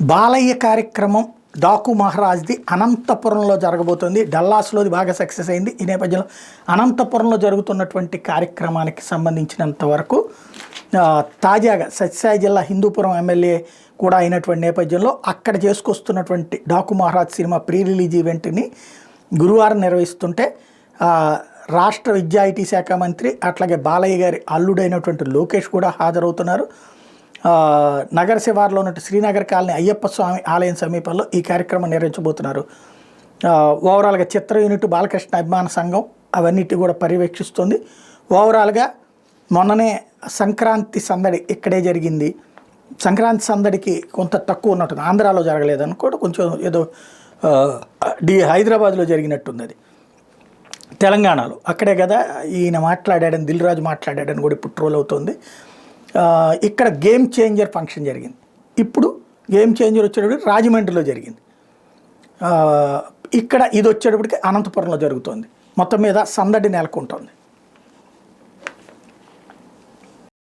బాలయ్య కార్యక్రమం డాకు మహారాజ్ది అనంతపురంలో జరగబోతోంది. డల్లాస్లోది బాగా సక్సెస్ అయింది. ఈ నేపథ్యంలో అనంతపురంలో జరుగుతున్నటువంటి కార్యక్రమానికి సంబంధించినంత వరకు తాజాగా సత్యసాయి జిల్లా హిందూపురం ఎమ్మెల్యే కూడా అయినటువంటి నేపథ్యంలో అక్కడ చేసుకొస్తున్నటువంటి డాకు మహారాజ్ సినిమా ప్రీ రిలీజ్ ఈవెంట్ని గురువారం నిర్వహిస్తుంటే రాష్ట్ర విద్యా ఐటీ శాఖ మంత్రి అట్లాగే బాలయ్య గారి అల్లుడైనటువంటి లోకేష్ కూడా హాజరవుతున్నారు. నగర శివార్లో ఉన్న శ్రీనగర్ కాలనీ అయ్యప్ప స్వామి ఆలయం సమీపంలో ఈ కార్యక్రమం నిర్వహించబోతున్నారు. ఓవరాల్గా చిత్ర యూనిట్ బాలకృష్ణ అభిమాన సంఘం అవన్నిటి కూడా పర్యవేక్షిస్తుంది. ఓవరాల్గా మొన్ననే సంక్రాంతి సందడి ఇక్కడే జరిగింది. సంక్రాంతి సందడికి కొంత తక్కువ ఉన్నట్టుంది. ఆంధ్రాలో జరగలేదు అనుకోండి, కొంచెం ఏదో హైదరాబాద్లో జరిగినట్టుంది. అది తెలంగాణలో అక్కడే కదా ఈయన మాట్లాడాడని, దిల్ రాజు మాట్లాడాడని కూడా ఇప్పుడు ట్రోల్ అవుతుంది. ఇక్కడ గేమ్ చేంజర్ ఫంక్షన్ జరిగింది. ఇప్పుడు గేమ్ చేంజర్ వచ్చేటప్పటికి రాజమండ్రిలో జరిగింది. ఇక్కడ ఇది వచ్చేటప్పటికి అనంతపురంలో జరుగుతుంది. మొత్తం మీద సందడి నెలకొంటుంది.